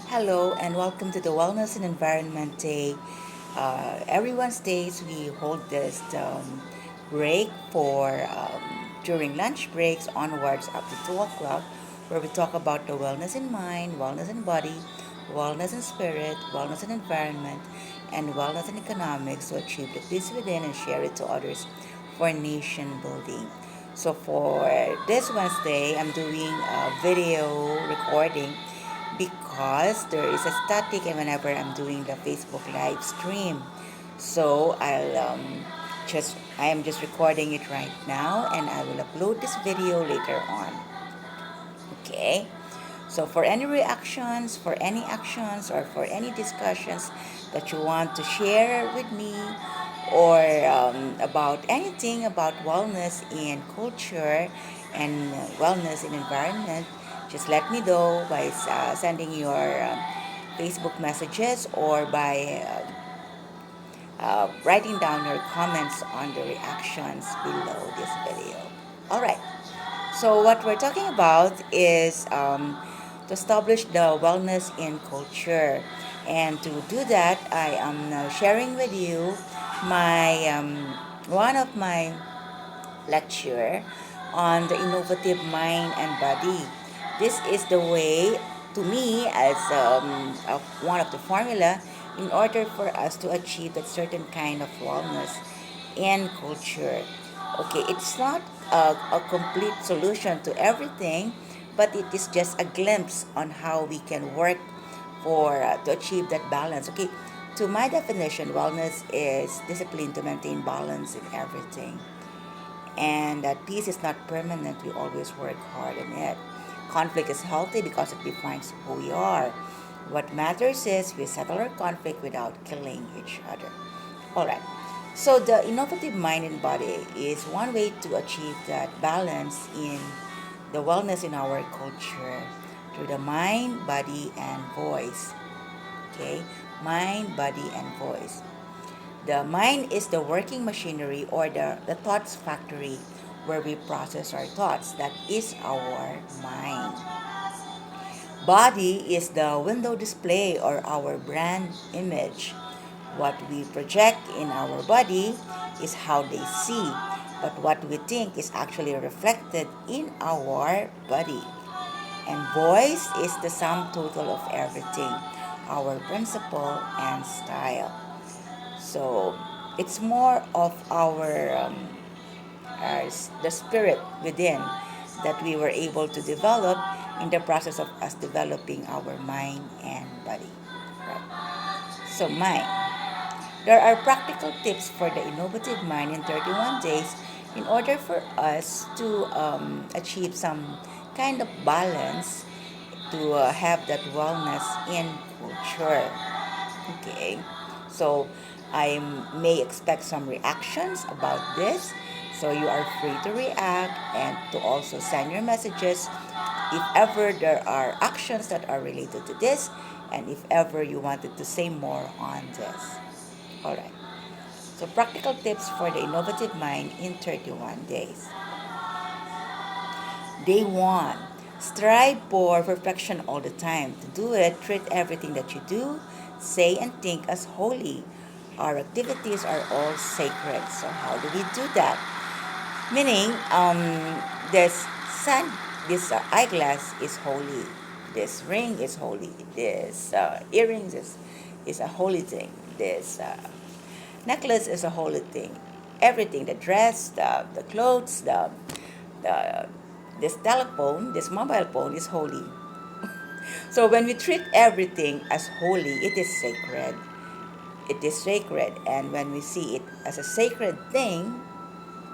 Hello and welcome to the Wellness and Environment Day. Every Wednesdays we hold this break for during lunch breaks onwards up to 2 o'clock, where we talk about the wellness in mind, wellness in body, wellness in spirit, wellness in environment, and wellness in economics to achieve the peace within and share it to others for nation building. So for this Wednesday, I'm doing a video recording because there is a static and whenever I'm doing the Facebook live stream. So I am just recording it right now and I will upload this video later on. Okay? So for any reactions, for any actions or for any discussions that you want to share with me or about anything about wellness in culture and wellness in environment, just let me know by sending your Facebook messages or by writing down your comments on the reactions below this video. All right. So what we're talking about is to establish the wellness in culture, and to do that, I am now sharing with you my one of my lecture on the innovative mind and body. This is the way, to me, as one of the formula in order for us to achieve that certain kind of wellness in culture. Okay, it's not a complete solution to everything, but it is just a glimpse on how we can work for to achieve that balance. Okay, to my definition, wellness is discipline to maintain balance in everything, and that peace is not permanent. We always work hard on it. Conflict is healthy because it defines who we are. What matters is we settle our conflict without killing each other. All right. So the innovative mind and body is one way to achieve that balance in the wellness in our culture through the mind, body, and voice. Okay, mind, body, and voice. The mind is the working machinery or the thoughts factory where we process our thoughts. That is our mind. Body is the window display or our brand image. What we project in our body is how they see, but what we think is actually reflected in our body. And voice is the sum total of everything, our principle and style. So it's more of the spirit within that we were able to develop in the process of us developing our mind and body. Right. So mind. There are practical tips for the innovative mind in 31 days in order for us to achieve some kind of balance to have that wellness in culture. Okay, so I may expect some reactions about this. So you are free to react and to also send your messages if ever there are actions that are related to this and if ever you wanted to say more on this. All right. So practical tips for the innovative mind in 31 days. Day 1. Strive for perfection all the time. To do it, treat everything that you do, say, and think as holy. Our activities are all sacred. So how do we do that? Meaning, this sun, this eyeglass is holy. This ring is holy. This earrings is a holy thing. This necklace is a holy thing. Everything, the dress, the clothes, the this telephone, this mobile phone is holy. So when we treat everything as holy, it is sacred. It is sacred, and when we see it as a sacred thing,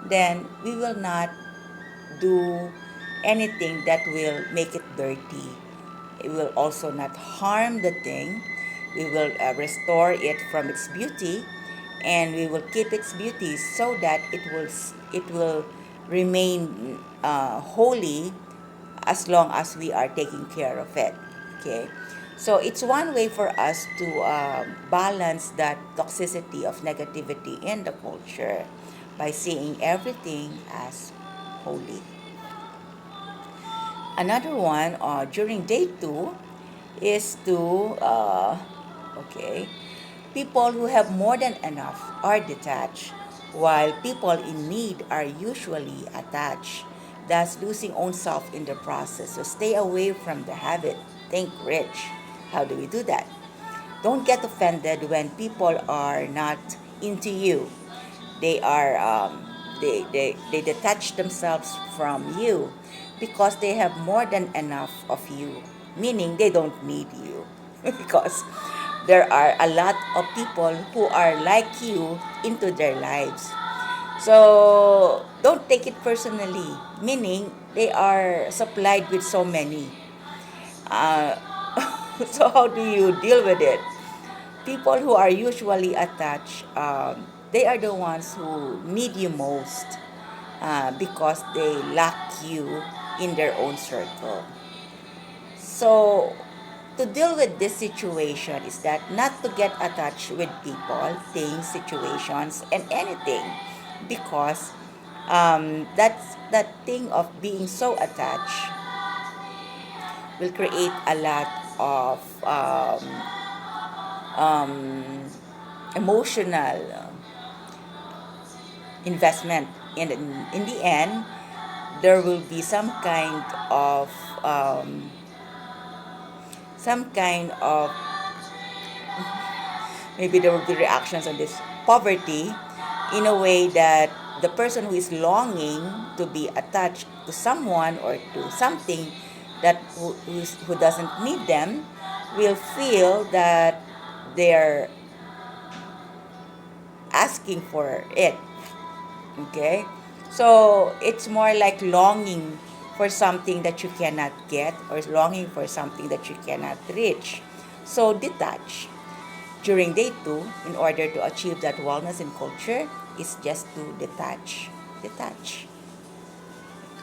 then we will not do anything that will make it dirty. It will also not harm the thing. We will restore it from its beauty, and we will keep its beauty so that it will remain holy as long as we are taking care of it. Okay, so it's one way for us to balance that toxicity of negativity in the culture by seeing everything as holy. Another one, during day 2, is to, okay, people who have more than enough are detached, while people in need are usually attached, thus losing own self in the process. So stay away from the habit. Think rich. How do we do that? Don't get offended when people are not into you. They are they detach themselves from you because they have more than enough of you, meaning they don't need you. Because there are a lot of people who are like you into their lives. So don't take it personally, meaning they are supplied with so many. uh, so how do you deal with it? People who are usually attached, they are the ones who need you most, because they lack you in their own circle. So, to deal with this situation is that not to get attached with people, things, situations, and anything, because that thing of being so attached will create a lot of um, emotional investment. And in the end, there will be of um, some kind of maybe there will be reactions on this poverty in a way that the person who is longing to be attached to someone or to something that who doesn't need them will feel that they're asking for it. Okay? So it's more like longing for something that you cannot get or longing for something that you cannot reach. So detach. During day two, in order to achieve that wellness in culture, is just to detach. Detach.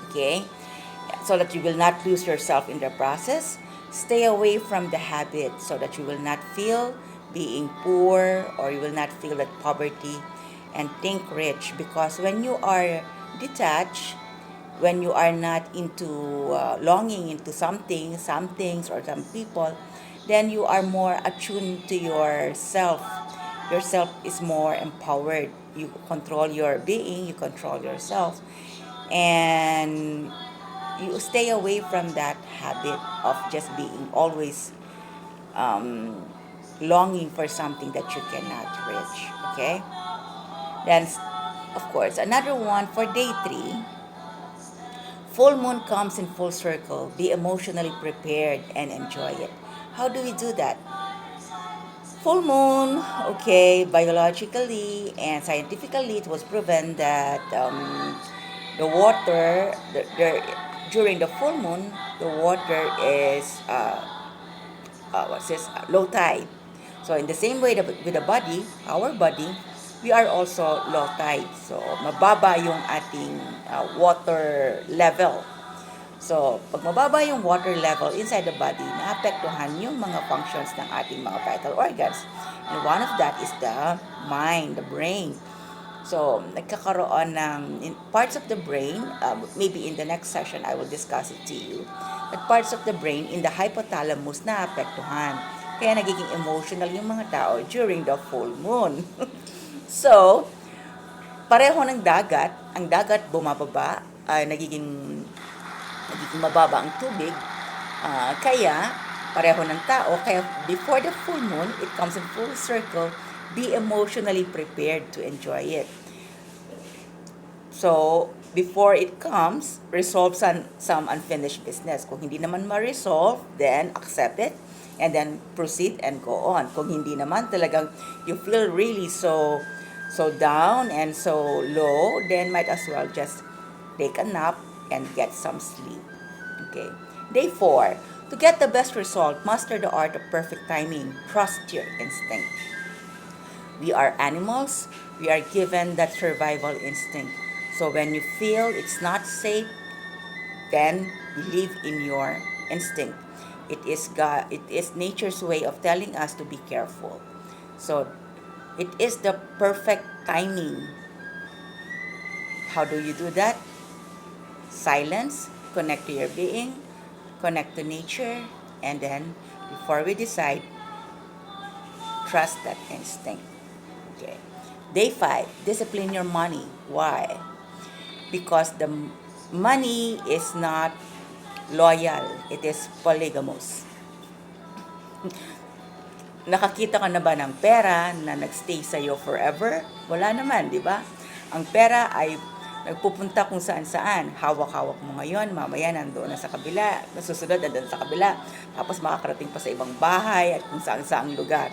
Okay? So that you will not lose yourself in the process. Stay away from the habit so that you will not feel being poor or you will not feel that poverty, and think rich, because when you are detached, when you are not into longing into something, some things, or some people, then you are more attuned to yourself. Yourself is more empowered. You control your being, you control yourself, and you stay away from that habit of just being always um, longing for something that you cannot reach. Okay? Then, of course, another one for day three. Full moon comes in full circle. Be emotionally prepared and enjoy it. How do we do that? Full moon, okay, biologically and scientifically, it was proven that the water, during the full moon, the water is what's this? Low tide. So in the same way with the body, our body, we are also low tide. So mababa yung ating water level. So, pag mababa yung water level inside the body, naapektuhan yung mga functions ng ating mga vital organs. And one of that is the mind, the brain. So, nagkakaroon ng parts of the brain, maybe in the next session I will discuss it to you, that parts of the brain in the hypothalamus na apektuhan. Kaya nagiging emotional yung mga tao during the full moon. So, pareho ng dagat, ang dagat bumababa, nagiging mababa ang tubig, kaya pareho ng tao, kaya before the full moon, it comes in full circle, be emotionally prepared to enjoy it. So, before it comes, resolve some unfinished business. Kung hindi naman ma-resolve, then accept it and then proceed and go on. Kung hindi naman talagang you feel really so down and so low, then might as well just take a nap and get some sleep. Okay. Day 4. To get the best result, master the art of perfect timing. Trust your instinct. We are animals. We are given that survival instinct. So when you feel it's not safe, then believe in your instinct. It is nature's way of telling us to be careful. So it is the perfect timing. How do you do that? Silence, connect to your being, connect to nature, and then Before we decide, trust that instinct. Okay. Day 5, discipline your money. Why? Because the money is not loyal. It is polygamous. Nakakita ka na ba ng pera na nagstay sa'yo forever? Wala naman, di ba? Ang pera ay nagpupunta kung saan-saan. Hawak-hawak mo ngayon, mamaya nandoon na sa kabila, nasusunod nandoon sa kabila, tapos makakarating pa sa ibang bahay at kung saan-saang lugar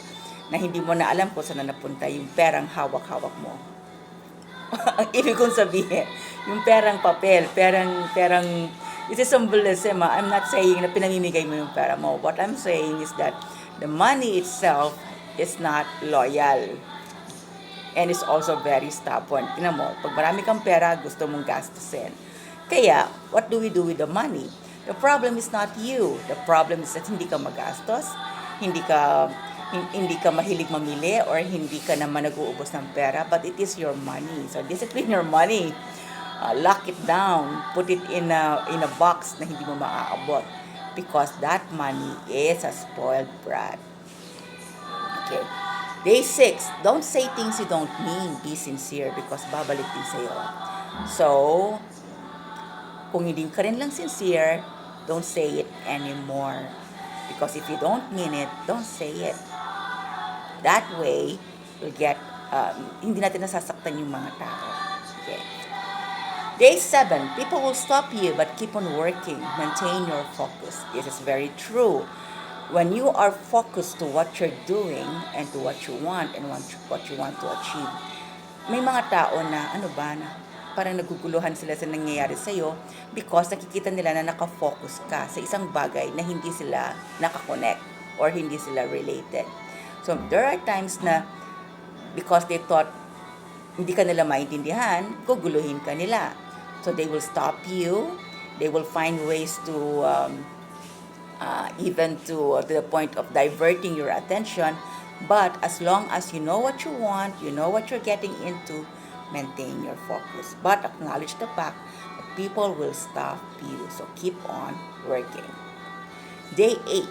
na hindi mo na alam kung saan na napunta yung perang hawak-hawak mo. Ang ibig kong sabihin, yung perang papel, perang, it's a symbolism. I'm not saying na pinamimigay mo yung pera mo. What I'm saying is that the money itself is not loyal. And it's also very stubborn. Tingnan mo, pag marami kang pera, gusto mong gastusin. Kaya, what do we do with the money? The problem is not you. The problem is that hindi ka magastos, hindi ka mahilig mamili, or hindi ka naman nag-uubos ng pera, but it is your money. So, discipline your money. Lock it down. Put it in a box na hindi mo maaabot. Because that money is a spoiled brat. Okay. Day 6, don't say things you don't mean. Be sincere because babalik din sa'yo. So, kung hindi ka rin lang sincere, don't say it anymore. Because if you don't mean it, don't say it. That way, you'll get, hindi natin nasasaktan yung mga tao. Okay. Day 7, people will stop you but keep on working. Maintain your focus. This is very true. When you are focused to what you're doing and to what you want and what you want to achieve, may mga tao na, parang naguguluhan sila sa nangyayari sa'yo because nakikita nila na nakafocus ka sa isang bagay na hindi sila nakakonect or hindi sila related. So, there are times na because they thought hindi ka nila maintindihan, guguluhin ka nila. So, they will stop you. They will find ways to even to the point of diverting your attention. But as long as you know what you want, you know what you're getting into, maintain your focus. But acknowledge the fact that people will stop you. So keep on working. Day 8,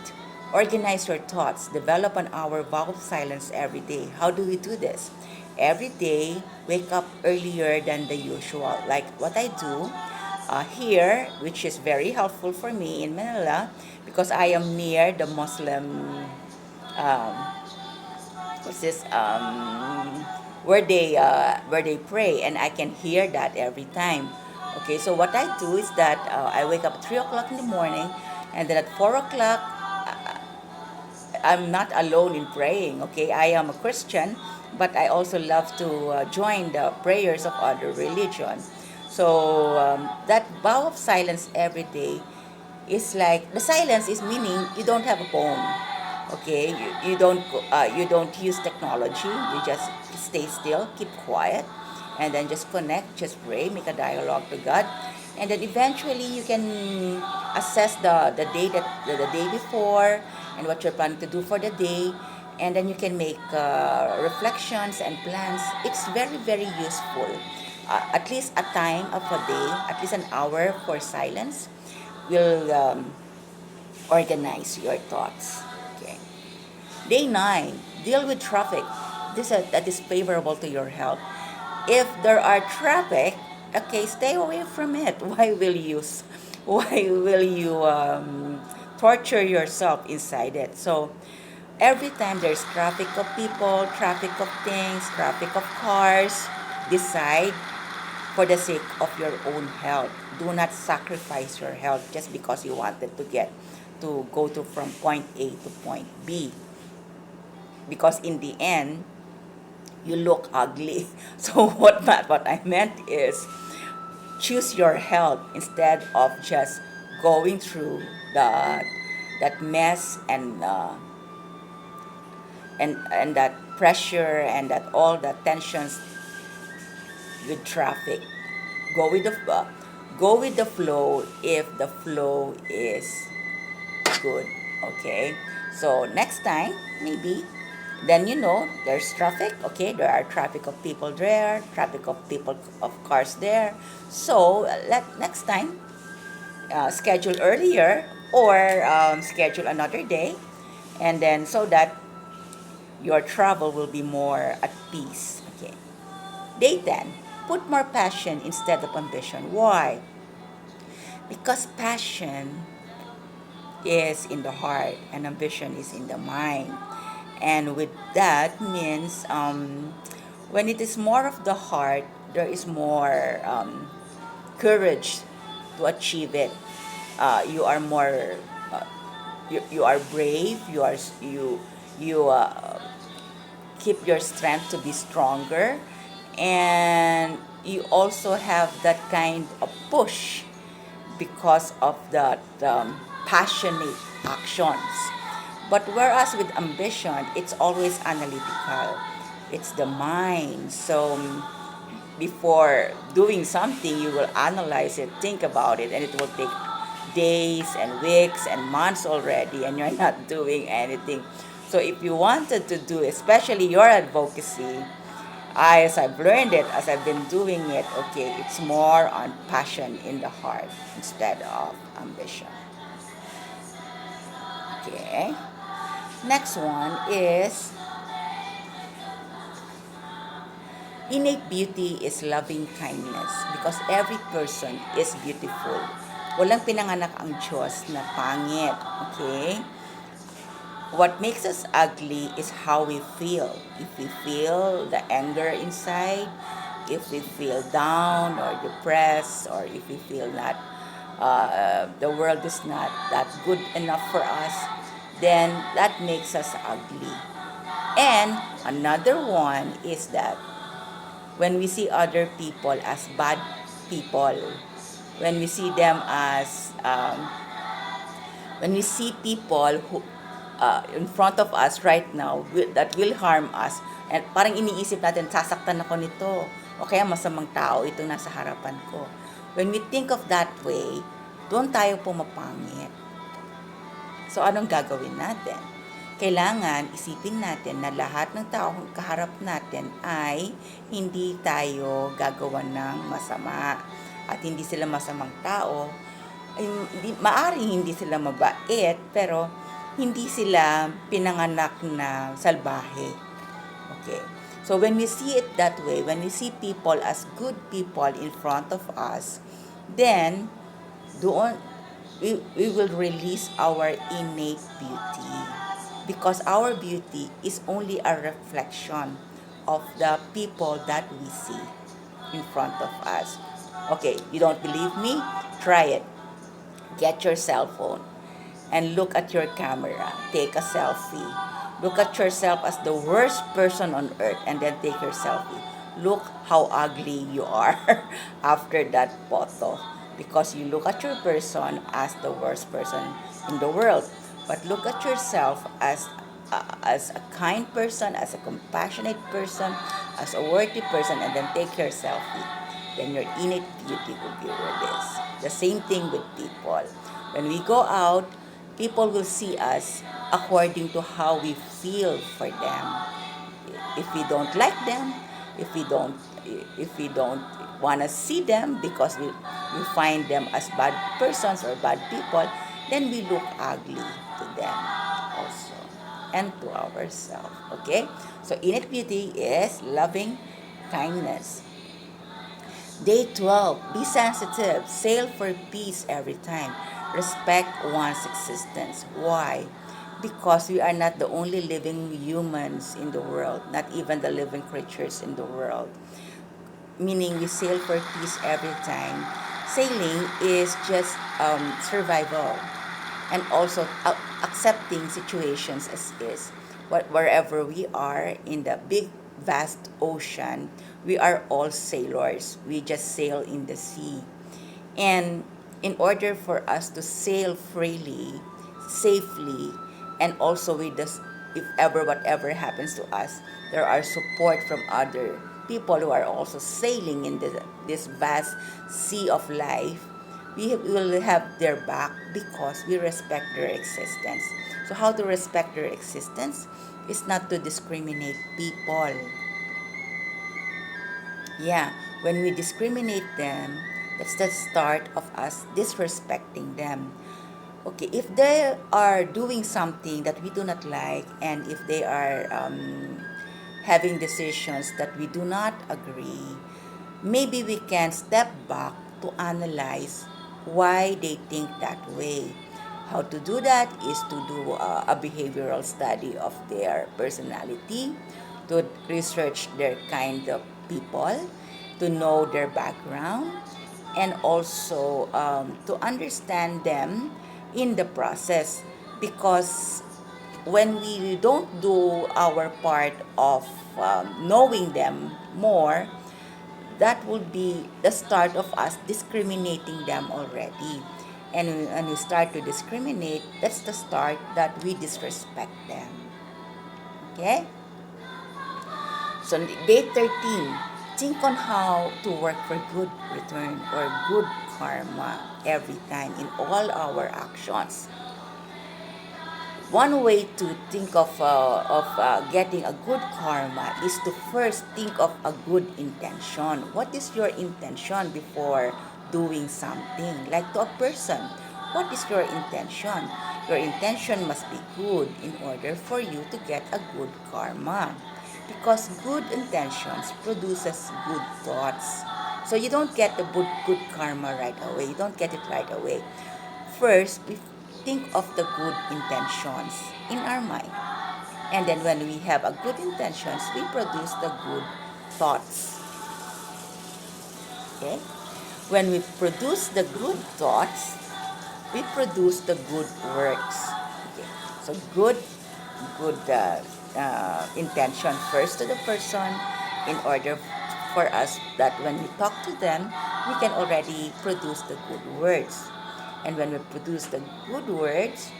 organize your thoughts. Develop an hour vow of silence every day. How do we do this? Every day, wake up earlier than the usual. Like what I do here, which is very helpful for me in Manila, because I am near the Muslim, where they pray, and I can hear that every time. Okay, so what I do is that I wake up at 3 o'clock in the morning, and then at 4 o'clock, I'm not alone in praying. Okay, I am a Christian, but I also love to join the prayers of other religions. So that vow of silence every day is like, the silence is meaning you don't have a phone. Okay, you don't use technology. You just stay still, keep quiet, and then just connect, just pray, make a dialogue to God, and then eventually you can assess the day before and what you're planning to do for the day, and then you can make reflections and plans. It's very, very useful. At least a time of a day, at least an hour for silence will organize your thoughts. Okay. Day 9, deal with traffic. That is favorable to your health. If there are traffic, okay, stay away from it. Why will you torture yourself inside it? So every time there's traffic of people, traffic of things, traffic of cars, decide for the sake of your own health. Do not sacrifice your health just because you wanted to go from point A to point B. Because in the end, you look ugly. So what I meant is, choose your health instead of just going through that mess and that pressure and that all the tensions with traffic. Go with the flow if the flow is good. Okay, so next time maybe then there's traffic. Okay, there are traffic of people there, traffic of cars there. So next time schedule earlier or schedule another day And then so that your travel will be more at peace. Okay. Day 10, put more passion instead of ambition. Why? Because passion is in the heart and ambition is in the mind. And with that means when it is more of the heart, there is more courage to achieve it. You are more, uh, you are brave. You keep your strength to be stronger, and you also have that kind of push because of that passionate actions. But whereas with ambition, it's always analytical. It's the mind. So before doing something, you will analyze it, think about it, and it will take days and weeks and months already, and you're not doing anything. So if you wanted to do, especially your advocacy, as I've learned it, as I've been doing it, okay, it's more on passion in the heart instead of ambition. Okay. Next one is innate beauty is loving kindness because every person is beautiful. Walang pinanganak ang Diyos na pangit. Okay? What makes us ugly is how we feel. If we feel the anger inside, if we feel down or depressed, or if we feel that the world is not that good enough for us, then that makes us ugly. And another one is that when we see other people as bad people, when we see them as when we see people who in front of us right now that will harm us, and parang iniisip natin, sasaktan ako nito, o kaya masamang tao itong nasa harapan ko. When we think of that way, doon tayo pumapangit. So, anong gagawin natin? Kailangan isipin natin na lahat ng tao kaharap natin ay hindi tayo gagawa ng masama. At hindi sila masamang tao. Maaring hindi sila mabait, pero hindi sila pinanganak na salbahe. Okay. So when we see it that way, when we see people as good people in front of us, then doon we will release our innate beauty, because our beauty is only a reflection of the people that we see in front of us. Okay, you don't believe me? Try it. Get your cell phone and look at your camera. Take a selfie. Look at yourself as the worst person on earth and then take your selfie. Look how ugly you are after that photo, because you look at your person as the worst person in the world. But look at yourself as a kind person, as a compassionate person, as a worthy person, and then take your selfie. Then your innate beauty will be released. The same thing with people. When we go out, people will see us according to how we feel for them. If we don't like them, if we don't want to see them because we find them as bad persons or bad people, then we look ugly to them also and to ourselves. Okay? So innate beauty is loving kindness. Day 12, be sensitive. Sail for peace every time. Respect one's existence. Why? Because we are not the only living humans in the world, not even the living creatures in the world. Meaning we sail for peace every time. Sailing is just survival, and also accepting situations as is. Wherever we are in the big vast ocean, we are all sailors. We just sail in the sea. And in order for us to sail freely, safely, and also with this, if ever whatever happens to us, there are support from other people who are also sailing in this vast sea of life. We will have their back because we respect their existence. So how to respect their existence is not to discriminate people. Yeah, when we discriminate them, that's the start of us disrespecting them. Okay, if they are doing something that we do not like, and if they are having decisions that we do not agree, maybe we can step back to analyze why they think that way. How to do that is to do a behavioral study of their personality, to research their kind of people, to know their background, and also to understand them in the process. Because when we don't do our part of knowing them more, that would be the start of us discriminating them already. And when we start to discriminate, that's the start that we disrespect them. Okay? So day 13, think on how to work for good return or good karma every time in all our actions. One way to think of getting a good karma is to first think of a good intention. What is your intention before doing something? Like to a person, what is your intention? Your intention must be good in order for you to get a good karma. Because good intentions produces good thoughts. So you don't get the good karma right away. You don't get it right away. First, we think of the good intentions in our mind. And then when we have a good intentions, we produce the good thoughts. Okay? When we produce the good thoughts, we produce the good works. Okay? So good intention first to the person in order for us that when we talk to them, we can already produce the good words. And when we produce the good words,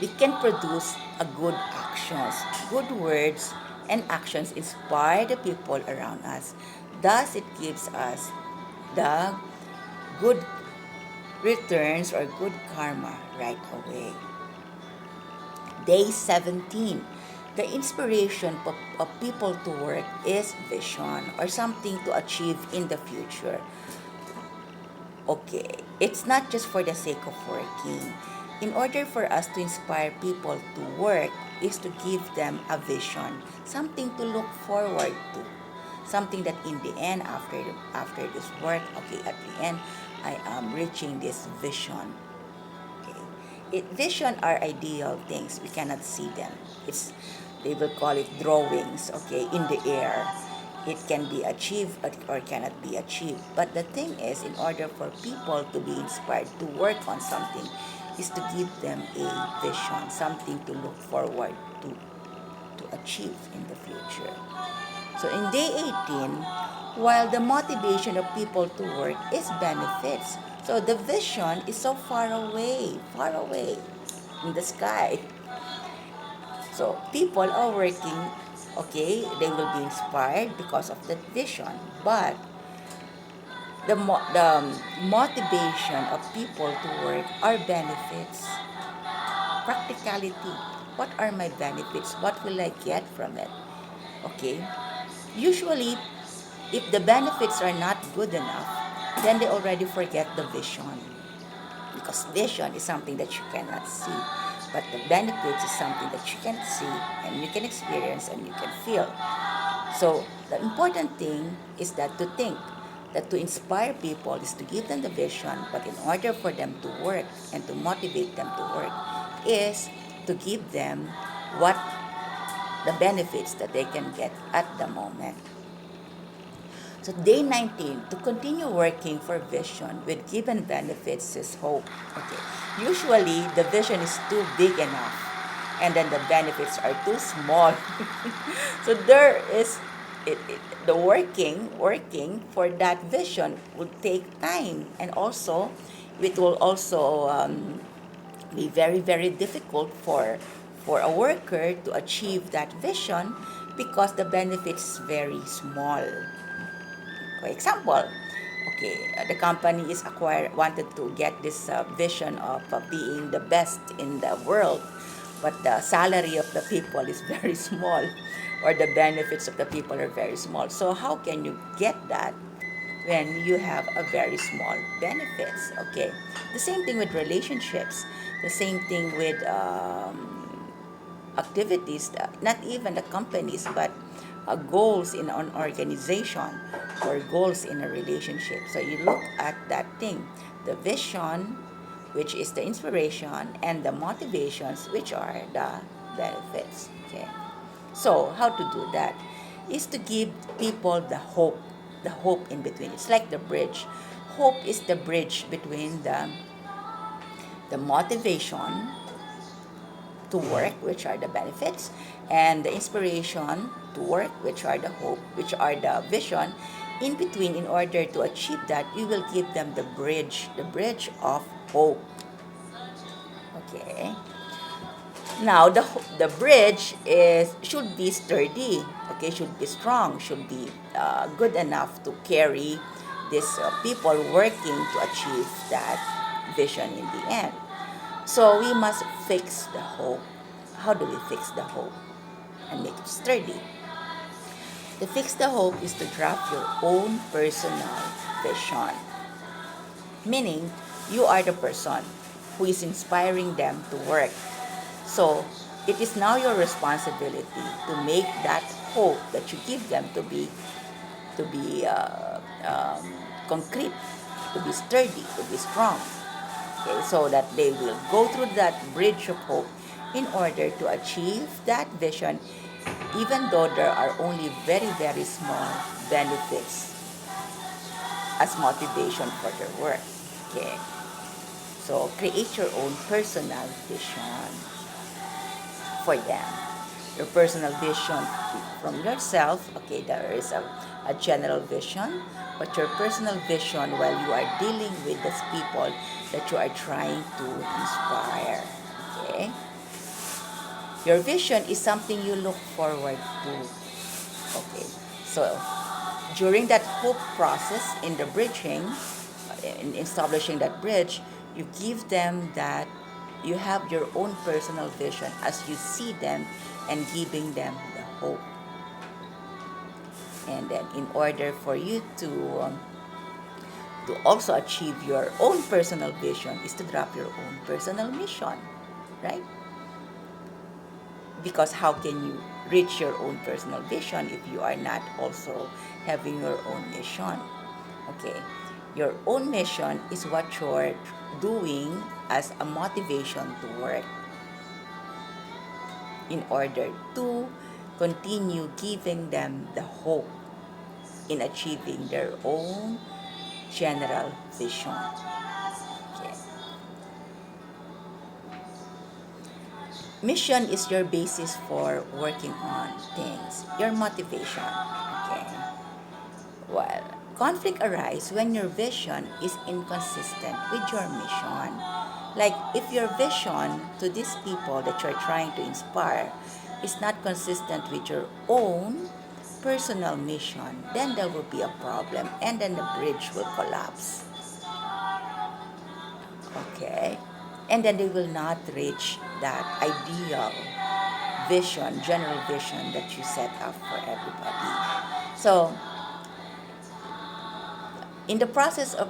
we can produce a good actions. Good words and actions inspire the people around us. Thus, it gives us the good returns or good karma right away. Day 17. The inspiration of people to work is vision or something to achieve in the future. Okay, it's not just for the sake of working. In order for us to inspire people to work is to give them a vision, something to look forward to. Something that in the end, after this work, okay, at the end, I am reaching this vision. Vision are ideal things. We cannot see them. They will call it drawings, okay, in the air. It can be achieved or cannot be achieved. But the thing is, in order for people to be inspired to work on something, is to give them a vision, something to look forward to achieve in the future. So in day 18, while the motivation of people to work is benefits, so the vision is so far away in the sky. So people are working, okay, they will be inspired because of that vision. But the motivation of people to work are benefits, practicality. What are my benefits? What will I get from it? Okay. Usually, if the benefits are not good enough, then they already forget the vision. Because vision is something that you cannot see. But the benefits is something that you can see and you can experience and you can feel. So the important thing is that to think that to inspire people is to give them the vision, but in order for them to work and to motivate them to work is to give them what the benefits that they can get at the moment. So day 19, to continue working for vision with given benefits is hope. Okay. Usually, the vision is too big enough and then the benefits are too small. So there is, the working for that vision would take time, and also it will also be very, very difficult for a worker to achieve that vision because the benefits is very small. For example, okay, the company is wanted to get this vision of being the best in the world, but the salary of the people is very small, or the benefits of the people are very small. So how can you get that when you have a very small benefits. Okay, the same thing with relationships, the same thing with activities, not even the companies, but goals in an organization or goals in a relationship. So you look at that thing, the vision, which is the inspiration, and the motivations, which are the benefits. Okay. So how to do that is to give people the hope in between. It's like the bridge. Hope is the bridge between the motivation to work, which are the benefits, and the inspiration to work, which are the hope, which are the vision. In between, in order to achieve that, we will give them the bridge of hope. Okay. Now the bridge is should be sturdy. Okay, should be strong, should be good enough to carry these people working to achieve that vision in the end. So we must fix the hope. How do we fix the hope and make it sturdy? To fix the hope is to draft your own personal vision, meaning you are the person who is inspiring them to work. So it is now your responsibility to make that hope that you give them to be concrete, to be sturdy, to be strong. Okay, so that they will go through that bridge of hope in order to achieve that vision, even though there are only very, very small benefits as motivation for their work. Okay, so create your own personal vision for them. Your personal vision from yourself, okay, there is a general vision, but your personal vision while you are dealing with these people that you are trying to inspire, okay? Your vision is something you look forward to, okay? So during that hope process in the bridging, in establishing that bridge, you give them that you have your own personal vision as you see them and giving them the hope. And then in order for you to also achieve your own personal vision is to drop your own personal mission, right? Because how can you reach your own personal vision if you are not also having your own mission? Okay, your own mission is what you're doing as a motivation to work in order to continue giving them the hope in achieving their own general vision. Okay. Mission is your basis for working on things, your motivation. Okay. Well, conflict arises when your vision is inconsistent with your mission. Like if your vision to these people that you're trying to inspire is not consistent with your own personal mission, then there will be a problem and then the bridge will collapse. Okay? And then they will not reach that ideal vision, general vision that you set up for everybody. So, in the process of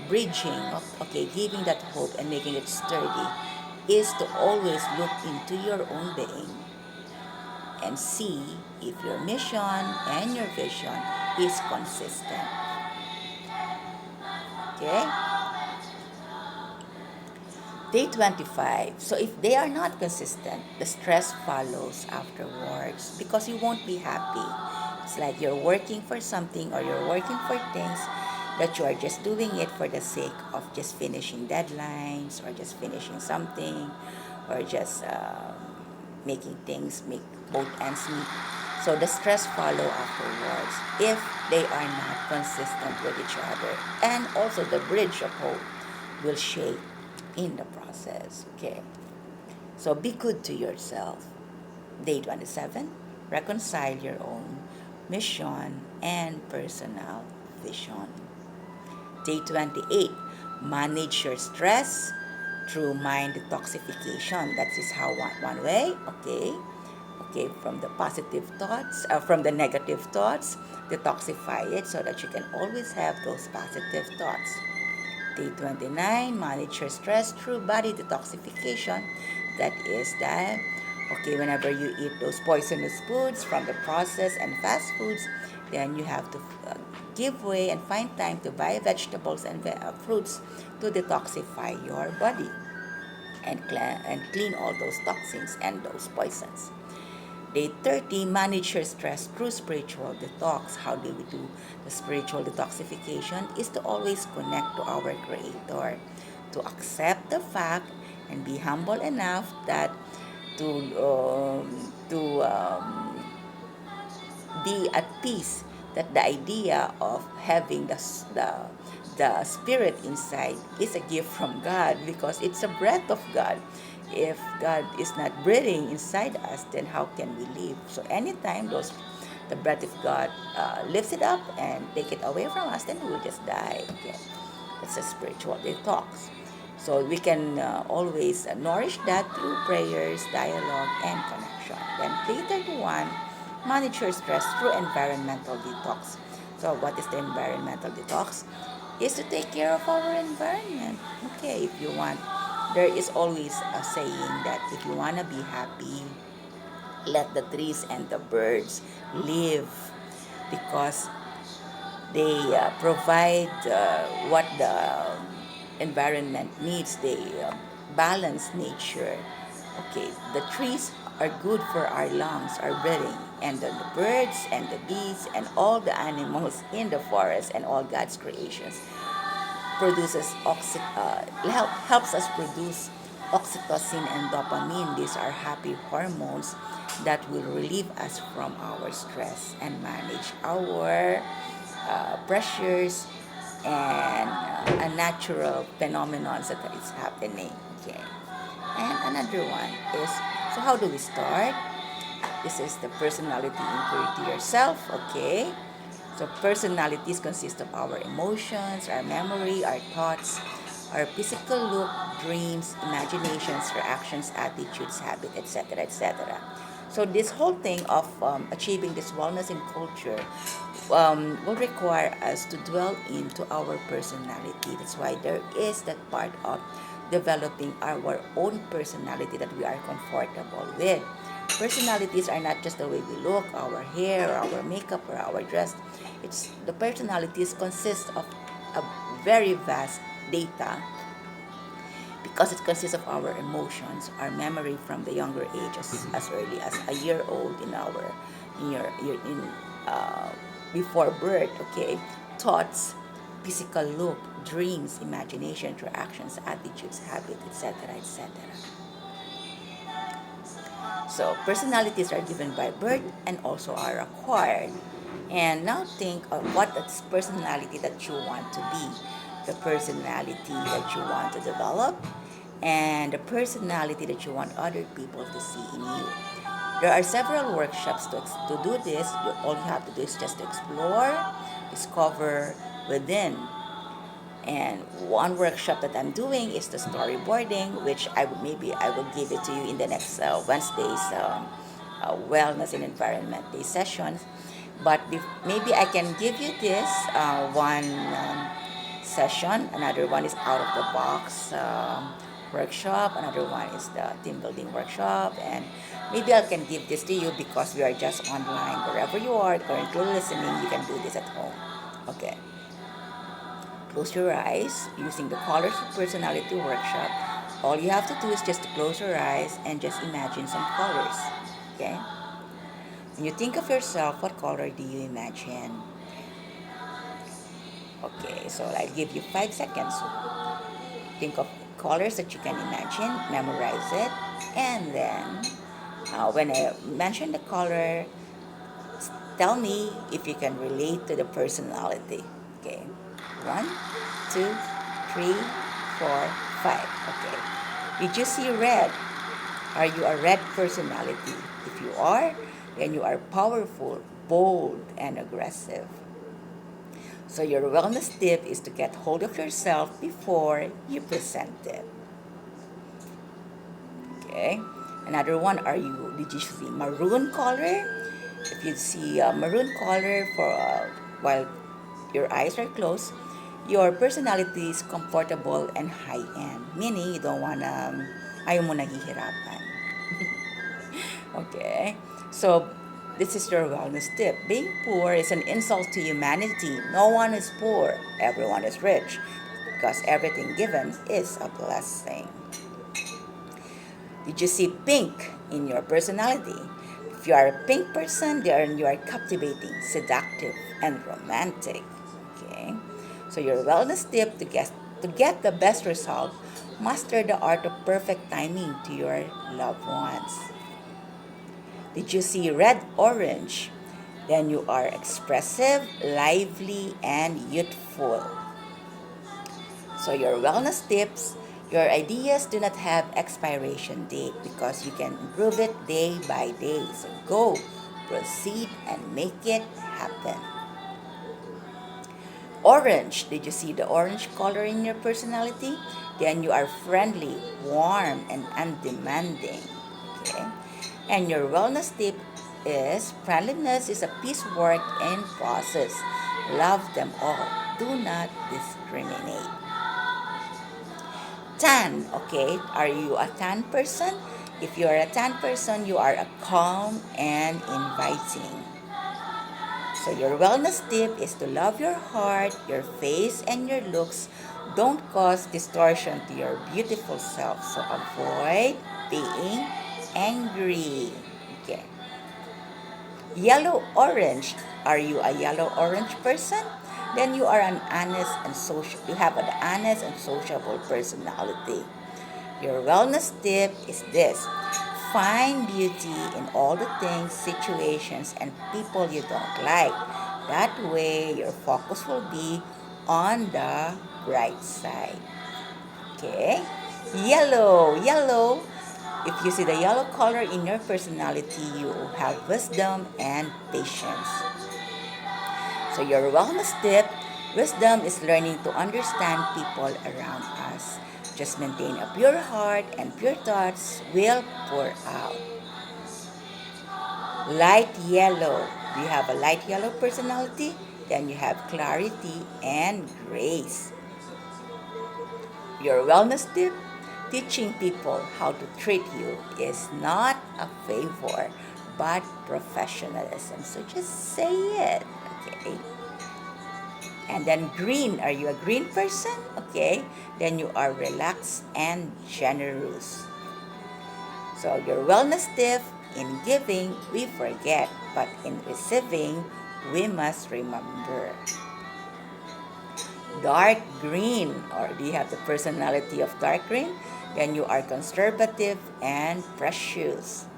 bridging, of okay, giving that hope and making it sturdy, is to always look into your own being and see if your mission and your vision is consistent. Okay? Day 25. So if they are not consistent, the stress follows afterwards because you won't be happy. It's like you're working for something or you're working for things that you are just doing it for the sake of just finishing deadlines or just finishing something or just making things make both ends meet. So the stress follow afterwards if they are not consistent with each other. And also the bridge of hope will shake in the process. Okay. So be good to yourself. Day 27, reconcile your own mission and personal vision. Day 28, manage your stress through mind detoxification. That is how one way. Okay. Okay, from the positive thoughts, from the negative thoughts, detoxify it so that you can always have those positive thoughts. Day 29, manage your stress through body detoxification. That is that, okay, whenever you eat those poisonous foods from the processed and fast foods, then you have to give way and find time to buy vegetables and fruits to detoxify your body and clean all those toxins and those poisons. Day 30, manage your stress through spiritual detox. How do we do the spiritual detoxification? Is to always connect to our Creator, to accept the fact and be humble enough that to be at peace that the idea of having the spirit inside is a gift from God because it's a breath of God. If God is not breathing inside us, then how can we live? So anytime the breath of God lifts it up and take it away from us, then we will just die. Okay, it's a spiritual detox. So we can always nourish that through prayers, dialogue, and connection. Then day 31, manage your stress through environmental detox. So what is the environmental detox? Is to take care of our environment. Okay, if you want, there is always a saying that if you want to be happy, let the trees and the birds live because they provide what the environment needs. They balance nature. Okay, the trees are good for our lungs, our breathing, and the birds and the bees and all the animals in the forest and all God's creations helps us produce oxytocin and dopamine. These are happy hormones that will relieve us from our stress and manage our pressures and unnatural phenomena that is happening. Okay. And another one is, so how do we start? This is the personality inquiry to yourself. Okay. So personalities consist of our emotions, our memory, our thoughts, our physical look, dreams, imaginations, reactions, attitudes, habit, etc., etc. So this whole thing of achieving this wellness in culture will require us to dwell into our personality. That's why there is that part of developing our own personality that we are comfortable with. Personalities are not just the way we look, our hair, our makeup, or our dress. It's the personalities consist of a very vast data because it consists of our emotions, our memory from the younger age, as early as a year old in uh, before birth. Okay, thoughts, physical look, dreams, imagination, reactions, attitudes, habit, etc., etc. So personalities are given by birth and also are acquired. And now think of what is personality that you want to be, the personality that you want to develop, and the personality that you want other people to see in you. There are several workshops to do this. All you have to do is just explore, discover within. And one workshop that I'm doing is the storyboarding, which maybe I will give it to you in the next Wednesday's wellness and environment day sessions. But maybe I can give you this one session. Another one is out of the box workshop. Another one is the team building workshop. And maybe I can give this to you because we are just online. Wherever you are currently listening, you can do this at home. Okay. Close your eyes using the Colors of Personality workshop. All you have to do is just to close your eyes and just imagine some colors. Okay? When you think of yourself, what color do you imagine? Okay, so I'll give you 5 seconds. Think of colors that you can imagine, memorize it, and then when I mention the color, tell me if you can relate to the personality. Okay, 1, 2, 3, 4, 5. Okay. Did you see red? Are you a red personality? If you are, then you are powerful, bold, and aggressive. So your wellness tip is to get hold of yourself before you present it. Okay? Another one, did you see maroon color? If you see a maroon color while your eyes are closed, your personality is comfortable and high-end. Meaning, you don't wanna, ayaw mo nahihirapan. Okay? So, this is your wellness tip. Being poor is an insult to humanity. No one is poor. Everyone is rich. Because everything given is a blessing. Did you see pink in your personality? If you are a pink person, then you are captivating, seductive, and romantic. Okay? So your wellness tip to get the best result, master the art of perfect timing to your loved ones. Did you see red orange? Then you are expressive, lively, and youthful. So your wellness tips, your ideas do not have expiration date because you can improve it day by day. So go, proceed, and make it happen. Orange, did you see the orange color in your personality? Then you are friendly, warm, and undemanding. Okay? And your wellness tip is friendliness is a piecework in process. Love them all. Do not discriminate. Tan, okay? Are you a tan person? If you are a tan person, you are a calm and inviting. So your wellness tip is to love your heart, your face, and your looks. Don't cause distortion to your beautiful self. So avoid being angry. Okay. Yellow orange. Are you a yellow orange person? Then you are an honest and social. You have an honest and sociable personality. Your wellness tip is this: find beauty in all the things, situations, and people you don't like. That way, your focus will be on the bright side. Okay? Yellow. If you see the yellow color in your personality, you have wisdom and patience. So your wellness tip, wisdom is learning to understand people around us. Just maintain a pure heart and pure thoughts will pour out. Light yellow. Do you have a light yellow personality? Then you have clarity and grace. Your wellness tip, teaching people how to treat you is not a favor, but professionalism. So just say it, okay? And then green, are you a green person? Okay, then you are relaxed and generous. So your wellness tip, in giving, we forget, but in receiving, we must remember. Dark green, or do you have the personality of dark green? Then you are conservative and precious.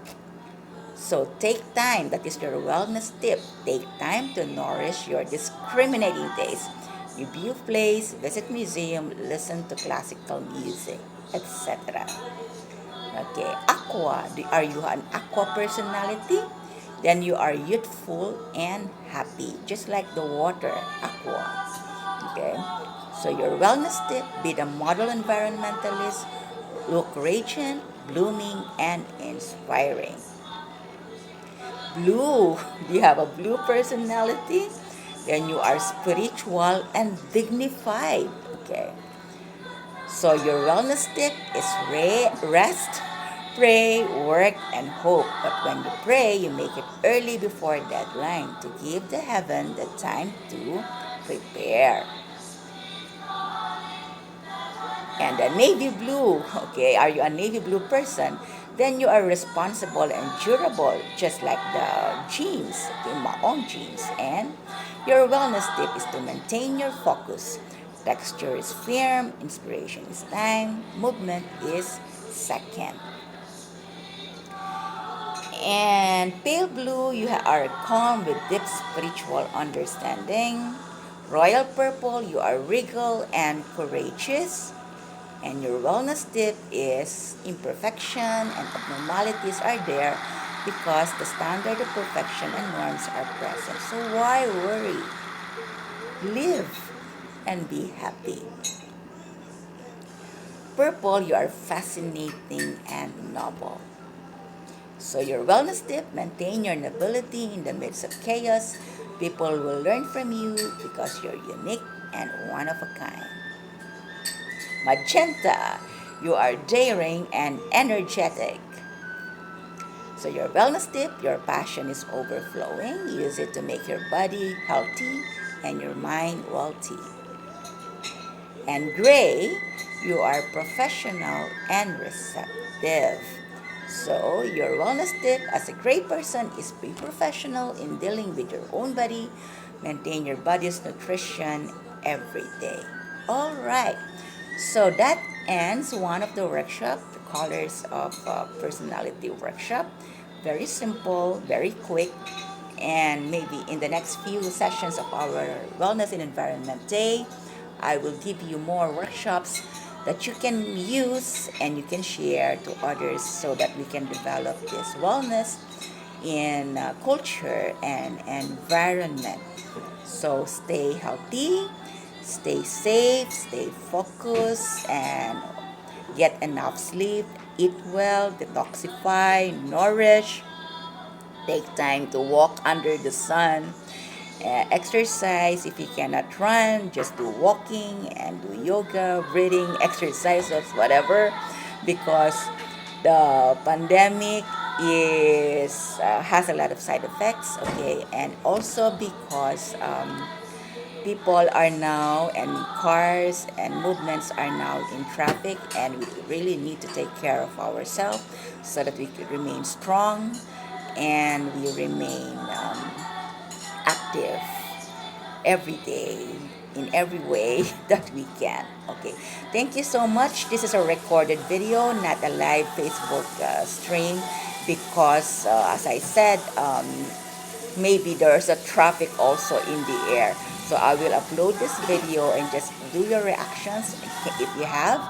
So take time, that is your wellness tip. Take time to nourish your discriminating taste. Review plays, visit museum, listen to classical music, etc. Okay, Aqua. Are you an Aqua personality? Then you are youthful and happy, just like the water, Aqua. Okay, so your wellness tip, be the model environmentalist, look radiant, blooming, and inspiring. Blue. Do you have a blue personality? Then you are spiritual and dignified. Okay. So your wellness tip is rest, pray, work, and hope. But when you pray, you make it early before deadline to give the heaven the time to prepare. And a navy blue, okay, are you a navy blue person? Then you are responsible and durable, just like the jeans, okay, maong jeans. And your wellness tip is to maintain your focus. Texture is firm, inspiration is time, movement is second. And pale blue, you are calm with deep spiritual understanding. Royal purple, you are regal and courageous. And your wellness tip is imperfection and abnormalities are there because the standard of perfection and norms are present. So why worry? Live and be happy. Purple, you are fascinating and noble. So your wellness tip, maintain your nobility in the midst of chaos. People will learn from you because you're unique and one of a kind. Magenta, you are daring and energetic. So your wellness tip, your passion is overflowing. Use it to make your body healthy and your mind wealthy. And gray, you are professional and receptive. So your wellness tip as a gray person is be professional in dealing with your own body. Maintain your body's nutrition every day. All right. So that ends one of the workshop, the colors of personality workshop. Very simple, very quick, and maybe in the next few sessions of our wellness and environment day, I will give you more workshops that you can use and you can share to others so that we can develop this wellness in culture and environment. So stay healthy, stay safe, stay focused, and get enough sleep, eat well, detoxify, nourish, take time to walk under the sun, exercise. If you cannot run, just do walking and do yoga, breathing exercises, whatever, because the pandemic is has a lot of side effects. Okay, and also because people are now and cars and movements are now in traffic, and we really need to take care of ourselves so that we could remain strong and we remain active every day in every way that we can. Okay, thank you so much. This is a recorded video, not a live Facebook stream, because as I said, maybe there's a traffic also in the air. So I will upload this video and just do your reactions if you have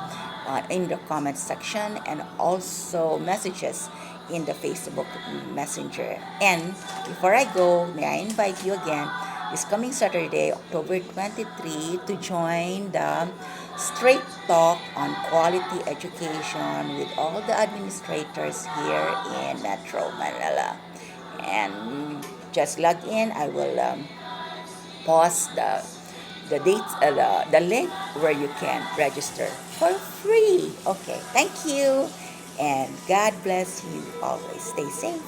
in the comment section, and also messages in the Facebook Messenger. And before I go, may I invite you again this coming Saturday, October 23, to join the Straight Talk on Quality Education with all the administrators here in Metro Manila. And just log in. I will post the date, the link where you can register for free. Okay, thank you, and God bless you always. Stay safe.